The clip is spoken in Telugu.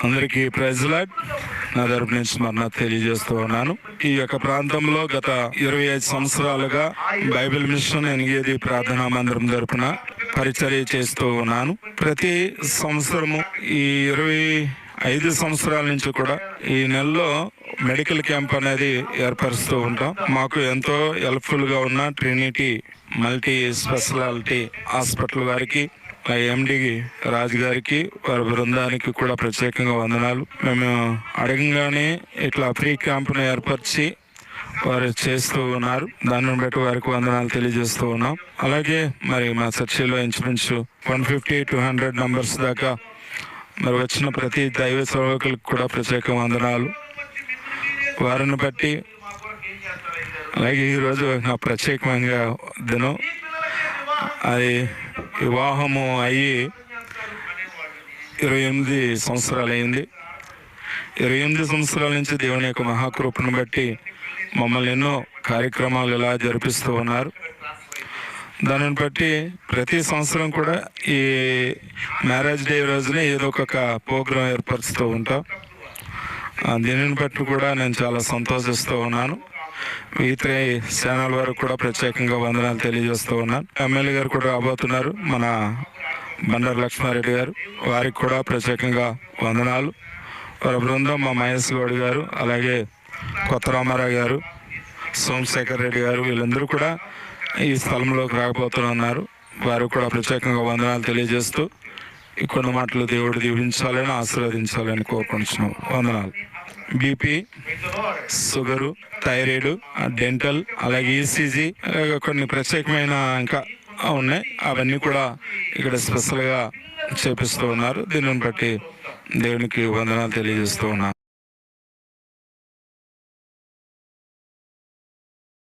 అందరికీ ప్రైజ్ లార్డ్. నా తరపు నుంచి మరణ తెలియజేస్తూ ఉన్నాను. ఈ యొక్క ప్రాంతంలో గత 25 సంవత్సరాలుగా బైబిల్ మిషన్ ఎనిగేది ప్రార్థనా మందిరం తరపున పరిచర్య చేస్తూ ఉన్నాను. ప్రతి సంవత్సరము ఈ 25 సంవత్సరాల నుంచి కూడా ఈ నెలలో మెడికల్ క్యాంప్ అనేది ఏర్పరుస్తూ ఉంటాం. మాకు ఎంతో హెల్ప్ఫుల్ గా ఉన్న ట్రినిటీ మల్టీ స్పెషాలిటీ హాస్పిటల్ వారికి, ఎండి రాజు గారికి, వారి బృందానికి కూడా ప్రత్యేకంగా వందనాలు. మేము అడగంగానే ఇట్లా ఫ్రీ క్యాంప్ను ఏర్పరిచి వారు చేస్తూ ఉన్నారు. దాన్ని బట్టి వారికి వందనాలు తెలియజేస్తూ ఉన్నాం. అలాగే మరి మా చర్చిలో ఇంచుమించు 150-200 నంబర్స్ దాకా మరి వచ్చిన ప్రతి దైవ సేవకులకు కూడా ప్రత్యేక వందనాలు. వారిని బట్టి అలాగే ఈరోజు నా ప్రత్యేకమైన దినం. అది వివాహము అయ్యి 28 సంవత్సరాలు అయింది. 28 సంవత్సరాల నుంచి దేవుని యొక్క మహాకృపను బట్టి మమ్మల్ని ఎన్నో కార్యక్రమాలు ఇలా జరిపిస్తూ ఉన్నారు. దానిని బట్టి ప్రతి సంవత్సరం కూడా ఈ మ్యారేజ్ డే రోజునే ఏదో ఒక ప్రోగ్రాం ఏర్పరుస్తూ ఉంటాం. దీనిని బట్టి కూడా నేను చాలా సంతోషిస్తూ ఉన్నాను. ఈ3 ఛానల్ వరకు కూడా ప్రత్యేకంగా వందనాలు తెలియజేస్తూ ఉన్నాను. ఎమ్మెల్యే గారు కూడా రాబోతున్నారు, మన బండారు లక్ష్మారెడ్డి గారు. వారికి కూడా ప్రత్యేకంగా వందనాలు. వారి బృందం మా మహేష్ గౌడ్ గారు, అలాగే కొత్త రామారావు గారు, సోమశేఖర్ రెడ్డి గారు, వీళ్ళందరూ కూడా ఈ స్థలంలోకి రాకపోతున్నారు. వారికి కూడా ప్రత్యేకంగా వందనాలు తెలియజేస్తూ ఈ కొన్ని మాటలు దేవుడు దీవించాలని, ఆశీర్వదించాలని కోరుకుంటున్నాం. వందనాలు. బీపీ, షుగరు, థైరాయిడ్, డెంటల్, అలాగే ఈసీజీ, అలాగే కొన్ని ప్రత్యేకమైన ఇంకా ఉన్నాయి. అవన్నీ కూడా ఇక్కడ స్పెషల్గా చేపిస్తూ ఉన్నారు. దీనిని బట్టి దేవునికి వందనాలు తెలియజేస్తూ ఉన్నారు.